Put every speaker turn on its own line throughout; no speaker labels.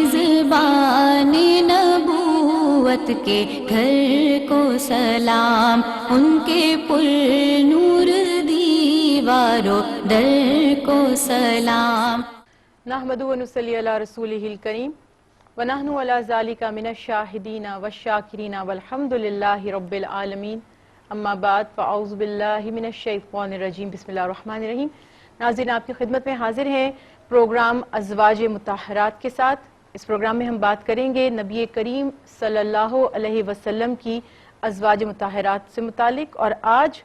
زبان نبوت کے گھر کو سلام، ان کے پر نور دیواروں در کو سلام۔
نحمدہ و نصلی علی رسولہ الکریم ونحن علی ذالک من الشاہدین والشاکرین والحمد للہ رب العالمین، اما بعد فاعوذ باللہ من الشیطان الرجیم، بسم اللہ الرحمن الرحیم۔ ناظرین، آپ کی خدمت میں حاضر ہیں پروگرام ازواج مطہرات کے ساتھ۔ اس پروگرام میں ہم بات کریں گے نبی کریم صلی اللہ علیہ وسلم کی ازواج مطہرات سے متعلق، اور آج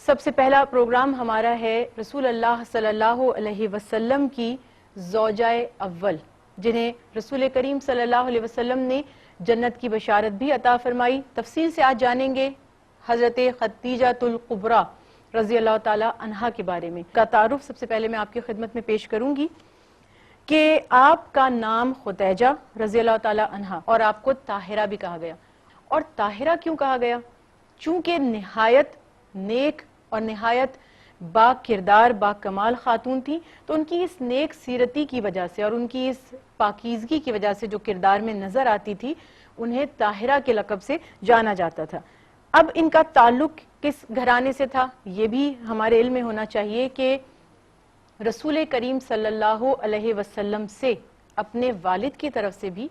سب سے پہلا پروگرام ہمارا ہے رسول اللہ صلی اللہ علیہ وسلم کی زوجہ اول، جنہیں رسول کریم صلی اللہ علیہ وسلم نے جنت کی بشارت بھی عطا فرمائی۔ تفصیل سے آج جانیں گے حضرت خدیجہ الکبریٰ رضی اللہ تعالی عنہا کے بارے میں۔ کا تعارف سب سے پہلے میں آپ کی خدمت میں پیش کروں گی کہ آپ کا نام خدیجہ رضی اللہ تعالی عنہا، اور آپ کو طاہرہ بھی کہا گیا۔ اور طاہرہ کیوں کہا گیا؟ چونکہ نہایت نیک اور نہایت با کردار با کمال خاتون تھی، تو ان کی اس نیک سیرتی کی وجہ سے اور ان کی اس پاکیزگی کی وجہ سے جو کردار میں نظر آتی تھی، انہیں طاہرہ کے لقب سے جانا جاتا تھا۔ اب ان کا تعلق کس گھرانے سے تھا، یہ بھی ہمارے علم میں ہونا چاہیے کہ رسول کریم صلی اللہ علیہ وسلم سے اپنے والد کی طرف سے بھی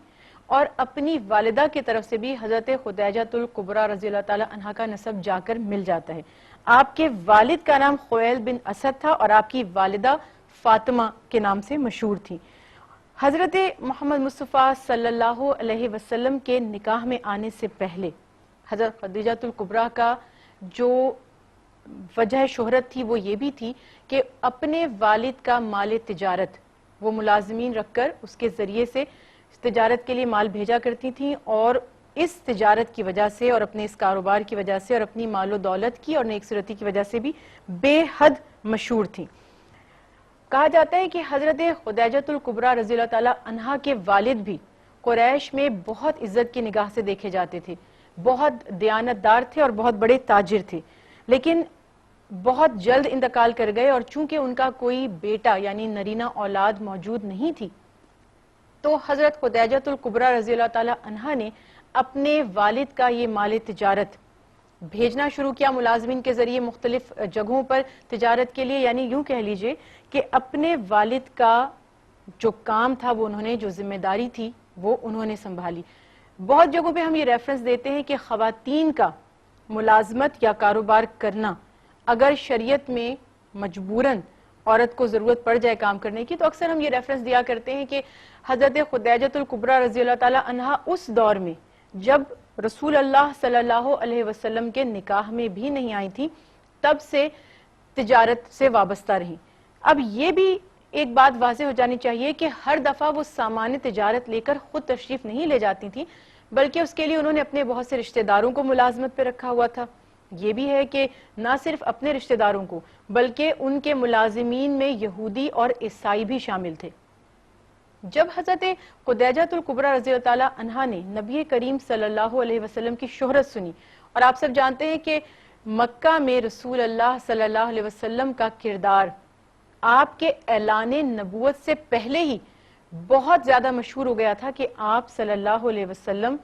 اور اپنی والدہ کی طرف سے بھی حضرت خدیجہ الکبریٰ رضی اللہ تعالی عنہا کا نسب جا کر مل جاتا ہے۔ آپ کے والد کا نام خویل بن اسد تھا اور آپ کی والدہ فاطمہ کے نام سے مشہور تھی۔ حضرت محمد مصطفیٰ صلی اللہ علیہ وسلم کے نکاح میں آنے سے پہلے حضرت خدیجہ الکبریٰ کا جو وجہ شہرت تھی وہ یہ بھی تھی کہ اپنے والد کا مال تجارت وہ ملازمین رکھ کر اس کے ذریعے سے تجارت کے لیے مال بھیجا کرتی تھیں، اور اس تجارت کی وجہ سے اور اپنے اس کاروبار کی وجہ سے اور اپنی مال و دولت کی اور نیک سیرتی کی وجہ سے بھی بے حد مشہور تھیں۔ کہا جاتا ہے کہ حضرت خدیجہ الکبریٰ رضی اللہ تعالی عنہا کے والد بھی قریش میں بہت عزت کی نگاہ سے دیکھے جاتے تھے، بہت دیانتدار تھے اور بہت بڑے تاجر تھے، لیکن بہت جلد انتقال کر گئے، اور چونکہ ان کا کوئی بیٹا یعنی نرینہ اولاد موجود نہیں تھی، تو حضرت خدیجہ الکبریٰ رضی اللہ تعالی عنہا نے اپنے والد کا یہ مال تجارت بھیجنا شروع کیا ملازمین کے ذریعے مختلف جگہوں پر تجارت کے لیے، یعنی یوں کہہ لیجئے کہ اپنے والد کا جو کام تھا، وہ انہوں نے جو ذمہ داری تھی وہ انہوں نے سنبھالی۔ بہت جگہوں پہ ہم یہ ریفرنس دیتے ہیں کہ خواتین کا ملازمت یا کاروبار کرنا اگر شریعت میں مجبوراً عورت کو ضرورت پڑ جائے کام کرنے کی، تو اکثر ہم یہ ریفرنس دیا کرتے ہیں کہ حضرت خدیجہ الکبریٰ رضی اللہ تعالی عنہا اس دور میں جب رسول اللہ صلی اللہ علیہ وسلم کے نکاح میں بھی نہیں آئی تھی، تب سے تجارت سے وابستہ رہیں۔ اب یہ بھی ایک بات واضح ہو جانی چاہیے کہ ہر دفعہ وہ سامان تجارت لے کر خود تشریف نہیں لے جاتی تھی، بلکہ اس کے لیے انہوں نے اپنے بہت سے رشتہ داروں کو ملازمت پہ رکھا ہوا تھا۔ یہ بھی ہے کہ نہ صرف اپنے رشتہ داروں کو بلکہ ان کے ملازمین میں یہودی اور عیسائی بھی شامل تھے۔ جب حضرت خدیجہ الکبریٰ رضی اللہ تعالی عنہا نے نبی کریم صلی اللہ علیہ وسلم کی شہرت سنی، اور آپ سب جانتے ہیں کہ مکہ میں رسول اللہ صلی اللہ علیہ وسلم کا کردار آپ کے اعلان نبوت سے پہلے ہی بہت زیادہ مشہور ہو گیا تھا کہ آپ صلی اللہ علیہ وسلم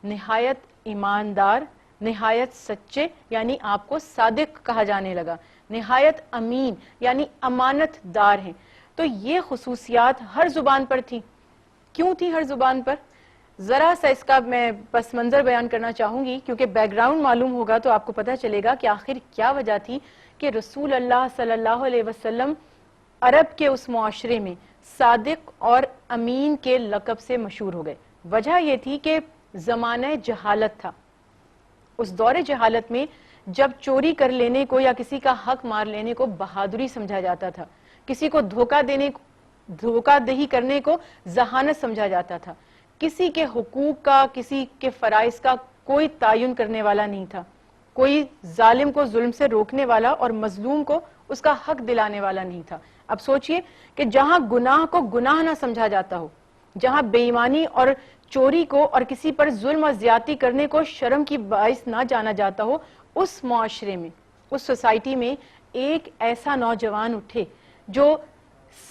نہایت ایماندار، نہایت سچے، یعنی آپ کو صادق کہا جانے لگا، نہایت امین یعنی امانت دار ہیں۔ تو یہ خصوصیات ہر زبان پر تھی۔ کیوں تھی ہر زبان پر؟ ذرا سا اس کا میں پس منظر بیان کرنا چاہوں گی، کیونکہ بیک گراؤنڈ معلوم ہوگا تو آپ کو پتہ چلے گا کہ آخر کیا وجہ تھی کہ رسول اللہ صلی اللہ علیہ وسلم عرب کے اس معاشرے میں صادق اور امین کے لقب سے مشہور ہو گئے۔ وجہ یہ تھی کہ زمانہ جہالت تھا۔ اس دور جہالت میں جب چوری کر لینے کو یا کسی کا حق مار لینے کو بہادری سمجھا جاتا تھا، کسی کو دھوکہ دہی کرنے کو ذہانت سمجھا جاتا تھا، کسی کے حقوق کا، کسی کے فرائض کا کوئی تعین کرنے والا نہیں تھا، کوئی ظالم کو ظلم سے روکنے والا اور مظلوم کو اس کا حق دلانے والا نہیں تھا۔ اب سوچئے کہ جہاں گناہ کو گناہ نہ سمجھا جاتا ہو، جہاں بے ایمانی اور چوری کو اور کسی پر ظلم اور زیادتی کرنے کو شرم کی باعث نہ جانا جاتا ہو، اس معاشرے میں، اس سوسائٹی میں ایک ایسا نوجوان اٹھے جو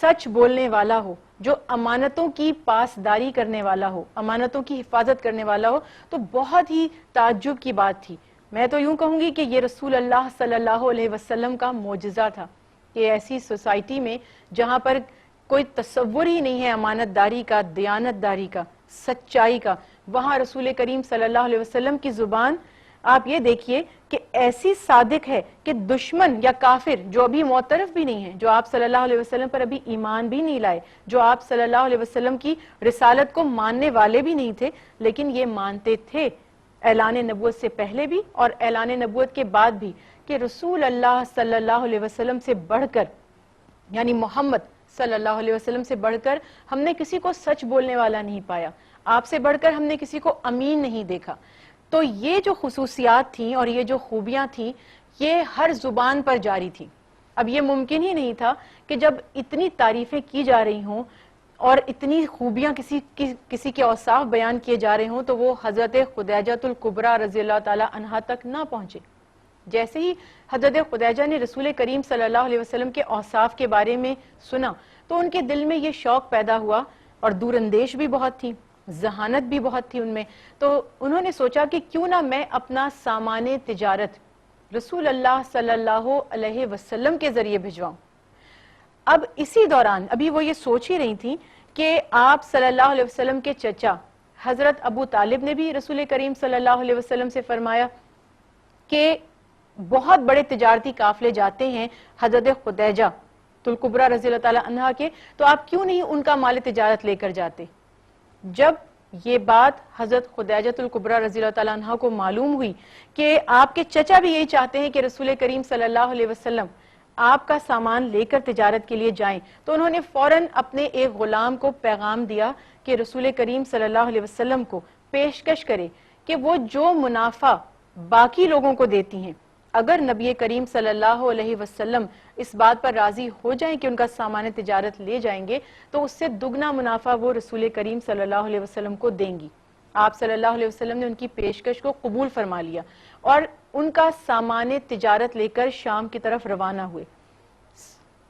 سچ بولنے والا ہو، جو امانتوں کی پاسداری کرنے والا ہو، امانتوں کی حفاظت کرنے والا ہو، تو بہت ہی تعجب کی بات تھی۔ میں تو یوں کہوں گی کہ یہ رسول اللہ صلی اللہ علیہ وسلم کا معجزہ تھا کہ ایسی سوسائٹی میں جہاں پر کوئی تصور ہی نہیں ہے امانت داری کا، دیانت داری کا، سچائی کا، وہاں رسول کریم صلی اللہ علیہ وسلم کی زبان آپ یہ دیکھیے کہ ایسی صادق ہے کہ دشمن یا کافر جو ابھی معترف بھی نہیں ہے، جو آپ صلی اللہ علیہ وسلم پر ابھی ایمان بھی نہیں لائے، جو آپ صلی اللہ علیہ وسلم کی رسالت کو ماننے والے بھی نہیں تھے، لیکن یہ مانتے تھے اعلان نبوت سے پہلے بھی اور اعلان نبوت کے بعد بھی کہ رسول اللہ صلی اللہ علیہ وسلم سے بڑھ کر، یعنی محمد صلی اللہ علیہ وسلم سے بڑھ کر ہم نے کسی کو سچ بولنے والا نہیں پایا، آپ سے بڑھ کر ہم نے کسی کو امین نہیں دیکھا۔ تو یہ جو خصوصیات تھیں اور یہ جو خوبیاں تھیں، یہ ہر زبان پر جاری تھی۔ اب یہ ممکن ہی نہیں تھا کہ جب اتنی تعریفیں کی جا رہی ہوں اور اتنی خوبیاں کسی کے اوصاف بیان کیے جا رہے ہوں تو وہ حضرت خدیجہ الکبریٰ رضی اللہ تعالی عنہا تک نہ پہنچے۔ جیسے ہی حضرت خدیجہ نے رسول کریم صلی اللہ علیہ وسلم کے اوصاف کے بارے میں سنا تو ان کے دل میں یہ شوق پیدا ہوا، اور دور اندیش بھی بہت تھی، ذہانت بھی بہت تھی ان میں، تو انہوں نے سوچا کہ کیوں نہ میں اپنا سامان تجارت رسول اللہ صلی اللہ علیہ وسلم کے ذریعے بھجواؤں۔ اب اسی دوران ابھی وہ یہ سوچ ہی رہی تھی کہ آپ صلی اللہ علیہ وسلم کے چچا حضرت ابو طالب نے بھی رسول کریم صلی اللہ علیہ وسلم سے فرمایا کہ بہت بڑے تجارتی قافلے جاتے ہیں حضرت خدیجہ الکبریٰ رضی اللہ تعالی عنہا کے، تو آپ کیوں نہیں ان کا مال تجارت لے کر جاتے؟ جب یہ بات حضرت خدیجہ الکبریٰ رضی اللہ تعالی عنہا کو معلوم ہوئی کہ آپ کے چچا بھی یہی چاہتے ہیں کہ رسول کریم صلی اللہ علیہ وسلم آپ کا سامان لے کر تجارت کے لیے جائیں، تو انہوں نے فوراً اپنے ایک غلام کو پیغام دیا کہ رسول کریم صلی اللہ علیہ وسلم کو پیشکش کرے کہ وہ جو منافع باقی لوگوں کو دیتی ہیں، اگر نبی کریم صلی اللہ علیہ وسلم اس بات پر راضی ہو جائیں کہ ان کا سامان تجارت لے جائیں گے تو اس سے دگنا منافع وہ رسول کریم صلی اللہ علیہ وسلم کو دیں گی۔ آپ صلی اللہ علیہ وسلم نے ان کی پیشکش کو قبول فرما لیا اور ان کا سامان تجارت لے کر شام کی طرف روانہ ہوئے۔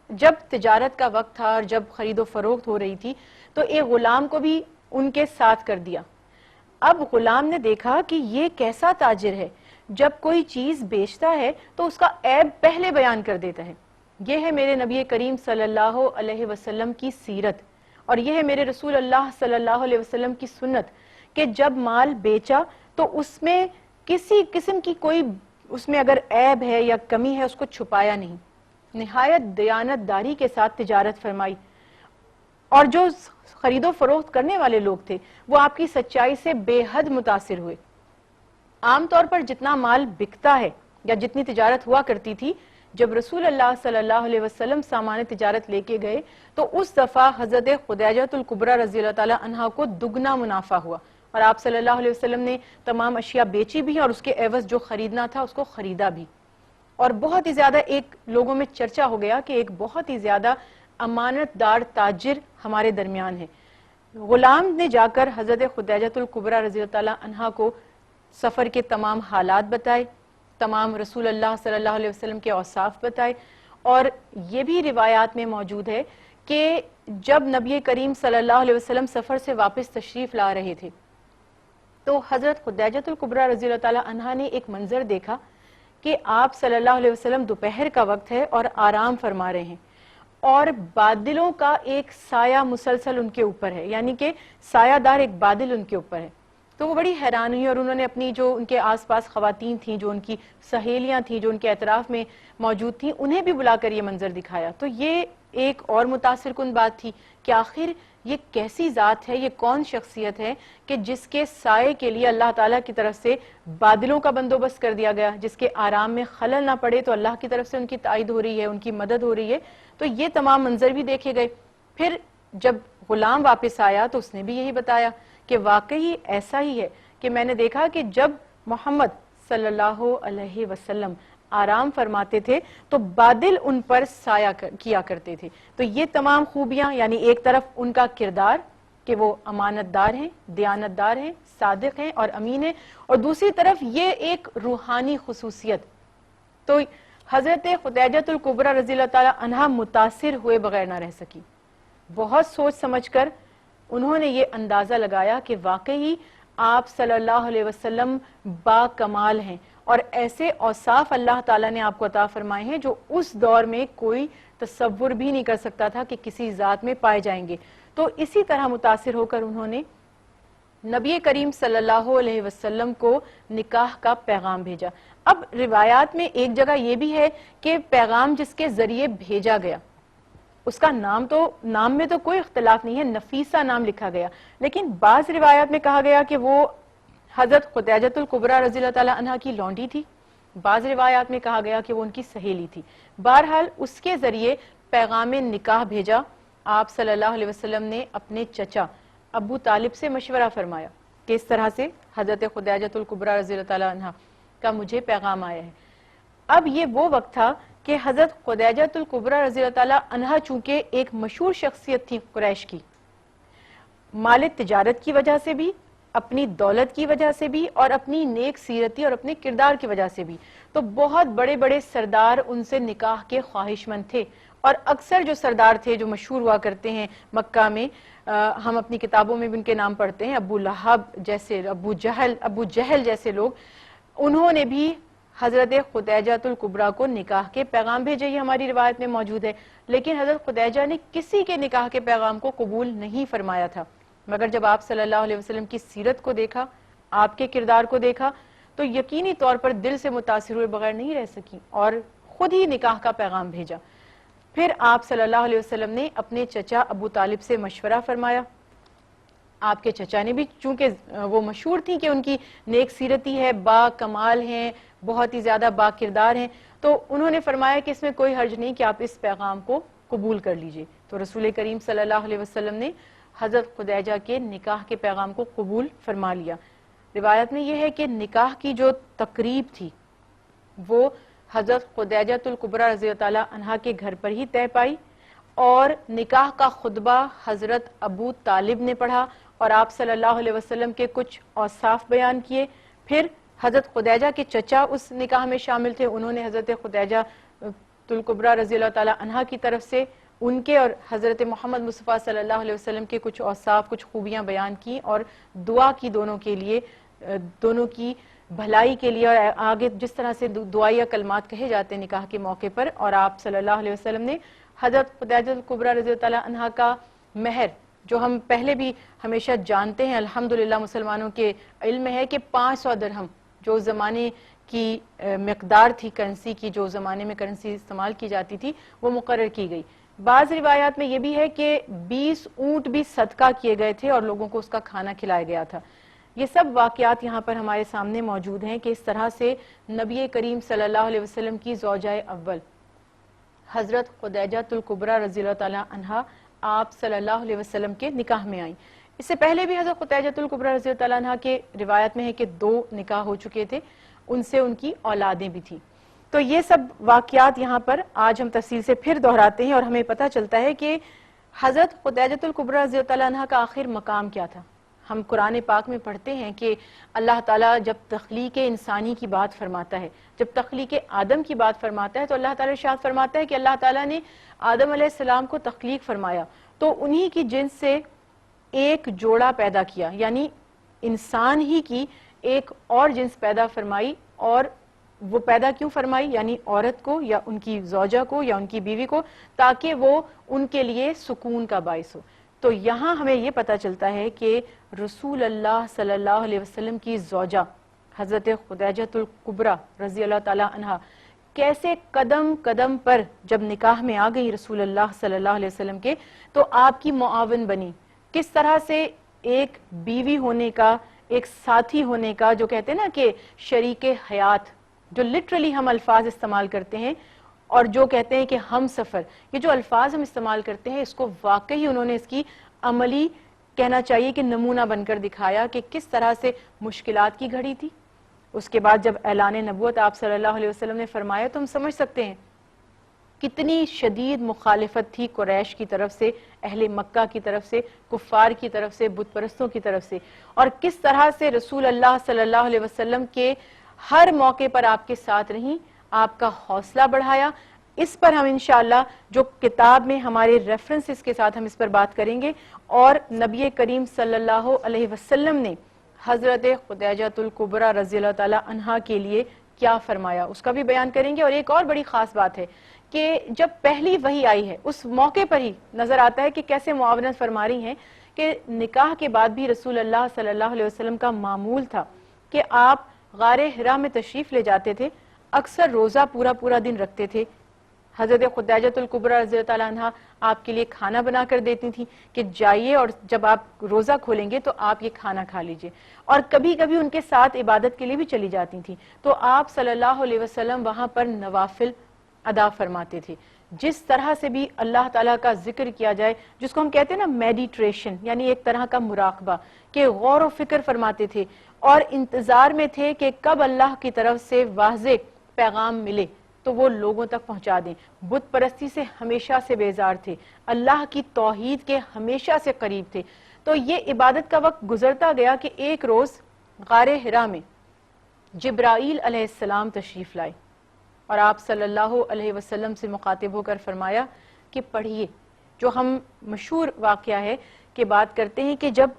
جب تجارت کا وقت تھا اور جب خرید و فروخت ہو رہی تھی تو ایک غلام کو بھی ان کے ساتھ کر دیا۔ اب غلام نے دیکھا کہ یہ کیسا تاجر ہے، جب کوئی چیز بیچتا ہے تو اس کا عیب پہلے بیان کر دیتا ہے۔ یہ ہے میرے نبی کریم صلی اللہ علیہ وسلم کی سیرت، اور یہ ہے میرے رسول اللہ صلی اللہ علیہ وسلم کی سنت کہ جب مال بیچا تو اس میں کسی قسم کی کوئی اس میں اگر عیب ہے یا کمی ہے اس کو چھپایا نہیں، نہایت دیانت داری کے ساتھ تجارت فرمائی۔ اور جو خرید و فروخت کرنے والے لوگ تھے وہ آپ کی سچائی سے بے حد متاثر ہوئے۔ عام طور پر جتنا مال بکتا ہے یا جتنی تجارت ہوا کرتی تھی، جب رسول اللہ صلی اللہ علیہ وسلم سامان تجارت لے کے گئے تو اس دفعہ حضرت خدیجہ الکبریٰ رضی اللہ تعالی عنہا کو دگنا منافع ہوا، اور آپ صلی اللہ علیہ وسلم نے تمام اشیاء بیچی بھی اور اس کے عوض جو خریدنا تھا اس کو خریدا بھی۔ اور بہت ہی زیادہ ایک لوگوں میں چرچا ہو گیا کہ ایک بہت ہی زیادہ امانت دار تاجر ہمارے درمیان ہے۔ غلام نے جا کر حضرت خدیجہ الکبریٰ رضی اللہ تعالی عنہا کو سفر کے تمام حالات بتائے، تمام رسول اللہ صلی اللہ علیہ وسلم کے اوصاف بتائے، اور یہ بھی روایات میں موجود ہے کہ جب نبی کریم صلی اللہ علیہ وسلم سفر سے واپس تشریف لا رہے تھے تو حضرت خدیجہ الکبریٰ رضی اللہ تعالی عنہا نے ایک منظر دیکھا کہ آپ صلی اللہ علیہ وسلم دوپہر کا وقت ہے اور آرام فرما رہے ہیں، اور بادلوں کا ایک سایہ مسلسل ان کے اوپر ہے، یعنی کہ سایہ دار ایک بادل ان کے اوپر ہے۔ تو وہ بڑی حیران ہوئی اور انہوں نے اپنی جو ان کے آس پاس خواتین تھیں، جو ان کی سہیلیاں تھیں، جو ان کے اطراف میں موجود تھیں، انہیں بھی بلا کر یہ منظر دکھایا۔ تو یہ ایک اور متاثر کن بات تھی کہ آخر یہ کیسی ذات ہے، یہ کون شخصیت ہے کہ جس کے سائے کے لیے اللہ تعالیٰ کی طرف سے بادلوں کا بندوبست کر دیا گیا، جس کے آرام میں خلل نہ پڑے تو اللہ کی طرف سے ان کی تائید ہو رہی ہے، ان کی مدد ہو رہی ہے۔ تو یہ تمام منظر بھی دیکھے گئے۔ پھر جب غلام واپس آیا تو اس نے بھی یہی بتایا کہ واقعی ایسا ہی ہے کہ میں نے دیکھا کہ جب محمد صلی اللہ علیہ وسلم آرام فرماتے تھے تو بادل ان پر سایہ کیا کرتے تھے۔ تو یہ تمام خوبیاں، یعنی ایک طرف ان کا کردار کہ وہ امانت دار ہیں، دیانت دار ہیں، صادق ہیں اور امین ہیں، اور دوسری طرف یہ ایک روحانی خصوصیت۔ تو حضرت خدیجۃ الکبریٰ رضی اللہ تعالی عنہا متاثر ہوئے بغیر نہ رہ سکی. بہت سوچ سمجھ کر انہوں نے یہ اندازہ لگایا کہ واقعی آپ صلی اللہ علیہ وسلم با کمال ہیں اور ایسے اوصاف اللہ تعالیٰ نے آپ کو عطا فرمائے ہیں جو اس دور میں کوئی تصور بھی نہیں کر سکتا تھا کہ کسی ذات میں پائے جائیں گے. تو اسی طرح متاثر ہو کر انہوں نے نبی کریم صلی اللہ علیہ وسلم کو نکاح کا پیغام بھیجا. اب روایات میں ایک جگہ یہ بھی ہے کہ پیغام جس کے ذریعے بھیجا گیا اس کا نام میں تو کوئی اختلاف نہیں ہے، نفیسہ نام لکھا گیا، لیکن بعض روایات میں کہا گیا کہ وہ حضرت خدیجۃ الکبریٰ رضی اللہ تعالی عنہا کی لونڈی تھی، بعض روایات میں کہا گیا کہ وہ ان کی سہیلی تھی. بہرحال اس کے ذریعے پیغام نکاح بھیجا. آپ صلی اللہ علیہ وسلم نے اپنے چچا ابو طالب سے مشورہ فرمایا کہ اس طرح سے حضرت خدیجۃ الکبریٰ رضی اللہ تعالی عنہا کا مجھے پیغام آیا ہے. اب یہ وہ وقت تھا کہ حضرت خدیجۃ الکبریٰ رضی اللہ تعالی عنہا چونکہ ایک مشہور شخصیت تھی قریش کی، مال تجارت کی وجہ سے بھی، اپنی دولت کی وجہ سے بھی، اور اپنی نیک سیرتی اور اپنے کردار کی وجہ سے بھی، تو بہت بڑے بڑے سردار ان سے نکاح کے خواہش مند تھے. اور اکثر جو سردار تھے جو مشہور ہوا کرتے ہیں مکہ میں، ہم اپنی کتابوں میں بھی ان کے نام پڑھتے ہیں، ابو لہب جیسے، ابو جہل جیسے لوگ، انہوں نے بھی حضرت خدیجۃ الکبریٰ کو نکاح کے پیغام بھیجے. یہ ہماری روایت میں موجود ہے. لیکن حضرت خدیجہ نے کسی کے نکاح کے پیغام کو قبول نہیں فرمایا تھا، مگر جب آپ صلی اللہ علیہ وسلم کی سیرت کو دیکھا، آپ کے کردار کو دیکھا، تو یقینی طور پر دل سے متاثر ہوئے بغیر نہیں رہ سکی اور خود ہی نکاح کا پیغام بھیجا. پھر آپ صلی اللہ علیہ وسلم نے اپنے چچا ابو طالب سے مشورہ فرمایا. آپ کے چچا نے بھی، چونکہ وہ مشہور تھی کہ ان کی نیک سیرتی ہے، با کمال ہیں، بہت ہی زیادہ با کردار ہیں، تو انہوں نے فرمایا کہ اس میں کوئی حرج نہیں کہ آپ اس پیغام کو قبول کر لیجئے. تو رسول کریم صلی اللہ علیہ وسلم نے حضرت خدیجہ کے نکاح کے پیغام کو قبول فرما لیا. روایت میں یہ ہے کہ نکاح کی جو تقریب تھی وہ حضرت خدیجۃ الکبریٰ رضی اللہ تعالی عنہا کے گھر پر ہی طے پائی، اور نکاح کا خطبہ حضرت ابو طالب نے پڑھا اور آپ صلی اللہ علیہ وسلم کے کچھ اوصاف بیان کیے. پھر حضرت خدیجہ کے چچا اس نکاح میں شامل تھے، انہوں نے حضرت خدیجہ الکبریٰ رضی اللہ تعالی عنہا کی طرف سے ان کے اور حضرت محمد مصطفیٰ صلی اللہ علیہ وسلم کے کچھ اوصاف، کچھ خوبیاں بیان کی اور دعا کی دونوں کے لیے، دونوں کی بھلائی کے لیے، اور آگے جس طرح سے دعائیہ کلمات کہے جاتے ہیں نکاح کے موقع پر. اور آپ صلی اللہ علیہ وسلم نے حضرت خدیجہ الکبریٰ رضی اللہ تعالی عنہا کا مہر، جو ہم پہلے بھی ہمیشہ جانتے ہیں، الحمدللہ مسلمانوں کے علم ہے کہ 500 درہم جو زمانے کی مقدار تھی کرنسی کی، جو زمانے میں کرنسی استعمال کی جاتی تھی، وہ مقرر کی گئی. بعض روایات میں یہ بھی ہے کہ 20 اونٹ بھی صدقہ کیے گئے تھے اور لوگوں کو اس کا کھانا کھلایا گیا تھا. یہ سب واقعات یہاں پر ہمارے سامنے موجود ہیں کہ اس طرح سے نبی کریم صلی اللہ علیہ وسلم کی زوجہ اول حضرت خدیجۃ الکبریٰ رضی اللہ تعالی عنہا آپ صلی اللہ علیہ وسلم کے نکاح میں آئیں. اس سے پہلے بھی حضرت خدیجۃ الکبریٰ رضی اللہ تعالی عنہا کے روایت میں ہے کہ 2 نکاح ہو چکے تھے، ان سے ان کی اولادیں بھی تھیں. تو یہ سب واقعات یہاں پر آج ہم تفصیل سے پھر دہراتے ہیں اور ہمیں پتہ چلتا ہے کہ حضرت خدیجۃ الکبریٰ رضی اللہ تعالی عنہا کا آخر مقام کیا تھا. ہم قرآن پاک میں پڑھتے ہیں کہ اللہ تعالیٰ جب تخلیق انسانی کی بات فرماتا ہے، جب تخلیق آدم کی بات فرماتا ہے، تو اللہ تعالیٰ ارشاد فرماتا ہے کہ اللہ تعالیٰ نے آدم علیہ السلام کو تخلیق فرمایا تو انہی کی جنس سے ایک جوڑا پیدا کیا، یعنی انسان ہی کی ایک اور جنس پیدا فرمائی. اور وہ پیدا کیوں فرمائی؟ یعنی عورت کو یا ان کی زوجہ کو یا ان کی بیوی کو، تاکہ وہ ان کے لیے سکون کا باعث ہو. تو یہاں ہمیں یہ پتہ چلتا ہے کہ رسول اللہ صلی اللہ علیہ وسلم کی زوجہ حضرت خدیجۃ الکبریٰ رضی اللہ تعالی عنہا کیسے قدم قدم پر جب نکاح میں آ گئی رسول اللہ صلی اللہ علیہ وسلم کے، تو آپ کی معاون بنی. کس طرح سے ایک بیوی ہونے کا، ایک ساتھی ہونے کا، جو کہتے ہیں نا کہ شریک حیات، جو لٹرلی ہم الفاظ استعمال کرتے ہیں، اور جو کہتے ہیں کہ ہم سفر، یہ جو الفاظ ہم استعمال کرتے ہیں، اس کو واقعی انہوں نے اس کی عملی کہنا چاہیے کہ نمونہ بن کر دکھایا کہ کس طرح سے مشکلات کی گھڑی تھی. اس کے بعد جب اعلان نبوت آپ صلی اللہ علیہ وسلم نے فرمایا تو ہم سمجھ سکتے ہیں کتنی شدید مخالفت تھی قریش کی طرف سے، اہل مکہ کی طرف سے، کفار کی طرف سے، بت پرستوں کی طرف سے، اور کس طرح سے رسول اللہ صلی اللہ علیہ وسلم کے ہر موقع پر آپ کے ساتھ رہیں، آپ کا حوصلہ بڑھایا. اس پر ہم انشاءاللہ جو کتاب میں ہمارے ریفرنسز کے ساتھ ہم اس پر بات کریں گے, اور نبی کریم صلی اللہ علیہ وسلم نے حضرت خدیجہ الکبریٰ رضی اللہ تعالی عنہا کے لیے کیا فرمایا اس کا بھی بیان کریں گے. اور ایک اور بڑی خاص بات ہے کہ جب پہلی وحی آئی ہے اس موقع پر ہی نظر آتا ہے کہ کیسے معاونت فرما رہی ہیں کہ نکاح کے بعد بھی رسول اللہ صلی اللہ علیہ وسلم کا معمول تھا کہ آپ غار حرا میں تشریف لے جاتے تھے, اکثر روزہ پورا دن رکھتے تھے. حضرت خدیجہ الکبریٰ رضی اللہ تعالیٰ عنہ آپ کے لیے کھانا بنا کر دیتی تھی کہ جائیے اور جب آپ روزہ کھولیں گے تو آپ یہ کھانا کھا لیجئے. اور کبھی کبھی ان کے ساتھ عبادت کے لیے بھی چلی جاتی تھی, تو آپ صلی اللہ علیہ وسلم وہاں پر نوافل ادا فرماتے تھے. جس طرح سے بھی اللہ تعالیٰ کا ذکر کیا جائے, جس کو ہم کہتے ہیں نا میڈیٹریشن, یعنی ایک طرح کا مراقبہ, کہ غور و فکر فرماتے تھے اور انتظار میں تھے کہ کب اللہ کی طرف سے واضح پیغام ملے تو وہ لوگوں تک پہنچا دیں. بت پرستی سے ہمیشہ سے بیزار تھے, اللہ کی توحید کے ہمیشہ سے قریب تھے. تو یہ عبادت کا وقت گزرتا گیا کہ ایک روز غار حرا میں جبرائیل علیہ السلام تشریف لائے اور آپ صلی اللہ علیہ وسلم سے مخاطب ہو کر فرمایا کہ پڑھیے. جو ہم مشہور واقعہ ہے کہ بات کرتے ہیں کہ جب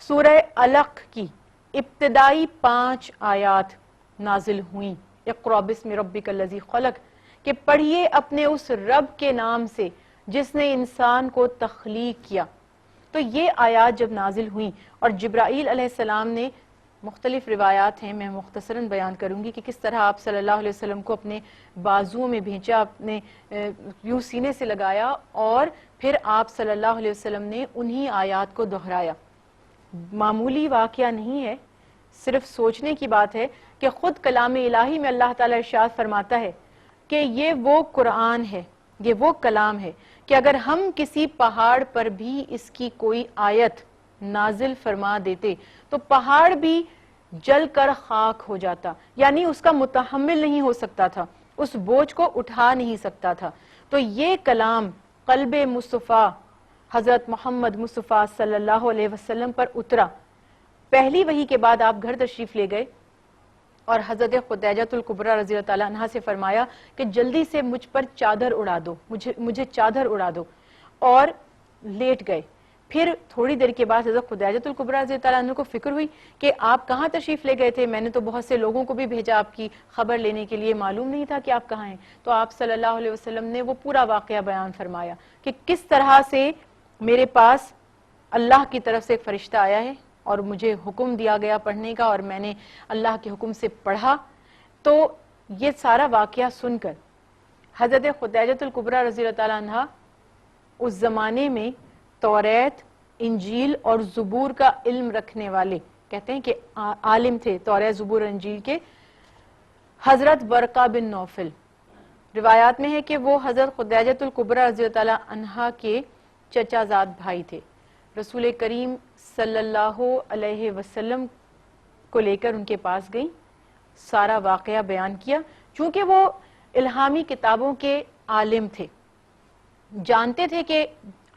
سورہ علق کی ابتدائی 5 آیات نازل ہوئیں, اقرأ بسم ربک الذی خلق, کہ پڑھیے اپنے اس رب کے نام سے جس نے انسان کو تخلیق کیا, تو یہ آیات جب نازل ہوئیں اور جبرائیل علیہ السلام نے, مختلف روایات ہیں, میں مختصراً بیان کروں گی کہ کس طرح آپ صلی اللہ علیہ وسلم کو اپنے بازوؤں میں بھیجا, اپنے یوں سینے سے لگایا اور پھر آپ صلی اللہ علیہ وسلم نے انہی آیات کو دہرایا. معمولی واقعہ نہیں ہے, صرف سوچنے کی بات ہے کہ خود کلام الہی میں اللہ تعالیٰ ارشاد فرماتا ہے کہ یہ وہ قرآن ہے, یہ وہ کلام ہے کہ اگر ہم کسی پہاڑ پر بھی اس کی کوئی آیت نازل فرما دیتے تو پہاڑ بھی جل کر خاک ہو جاتا, یعنی اس کا متحمل نہیں ہو سکتا تھا, اس بوجھ کو اٹھا نہیں سکتا تھا. تو یہ کلام قلب مصطفیٰ حضرت محمد مصطفیٰ صلی اللہ علیہ وسلم پر اترا. پہلی وحی کے بعد آپ گھر تشریف لے گئے اور حضرت خدیجہ الکبریٰ رضی اللہ تعالیٰ عنہا سے فرمایا کہ جلدی سے مجھ پر چادر اڑا دو, مجھے چادر اڑا دو, اور لیٹ گئے. پھر تھوڑی دیر کے بعد حضرت خدیجہ الکبریٰ رضی اللہ تعالیٰ عنہ کو فکر ہوئی کہ آپ کہاں تشریف لے گئے تھے, میں نے تو بہت سے لوگوں کو بھی بھیجا آپ کی خبر لینے کے لیے, معلوم نہیں تھا کہ آپ کہاں ہیں. تو آپ صلی اللہ علیہ وسلم نے وہ پورا واقعہ بیان فرمایا کہ کس طرح سے میرے پاس اللہ کی طرف سے ایک فرشتہ آیا ہے اور مجھے حکم دیا گیا پڑھنے کا, اور میں نے اللہ کے حکم سے پڑھا. تو یہ سارا واقعہ سن کر حضرت خدیجہ الکبریٰ رضی اللہ تعالیٰ عنہ اس زمانے میں توریت, انجیل اور زبور کا علم رکھنے والے, کہتے ہیں کہ عالم تھے توریت, زبور اور انجیل کے, حضرت ورقہ بن نوفل. روایات میں ہے کہ وہ حضرت خدیجہ الکبریٰ رضی اللہ تعالیٰ عنہ کے چچا زاد بھائی تھے. رسول کریم صلی اللہ علیہ وسلم کو لے کر ان کے پاس گئیں, سارا واقعہ بیان کیا. چونکہ وہ الہامی کتابوں کے عالم تھے, جانتے تھے کہ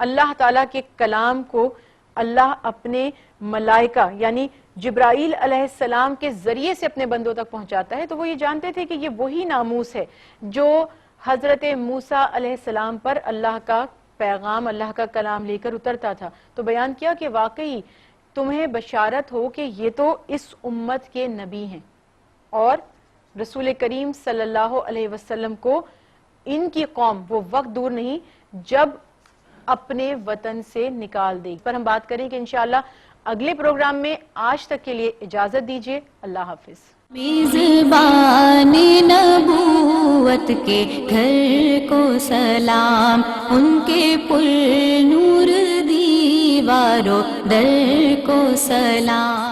اللہ تعالیٰ کے کلام کو اللہ اپنے ملائکہ یعنی جبرائیل علیہ السلام کے ذریعے سے اپنے بندوں تک پہنچاتا ہے. تو وہ یہ جانتے تھے کہ یہ وہی ناموس ہے جو حضرت موسیٰ علیہ السلام پر اللہ کا پیغام, اللہ کا کلام لے کر اترتا تھا. تو بیان کیا کہ واقعی تمہیں بشارت ہو کہ یہ تو اس امت کے نبی ہیں, اور رسول کریم صلی اللہ علیہ وسلم کو ان کی قوم وہ وقت دور نہیں جب اپنے وطن سے نکال دے. پر ہم بات کریں کہ انشاءاللہ اگلے پروگرام میں. آج تک کے لیے اجازت دیجیے, اللہ حافظ.
میزبان نبوت کے گھر کو سلام, ان کے پر نور دیواروں در کو سلام.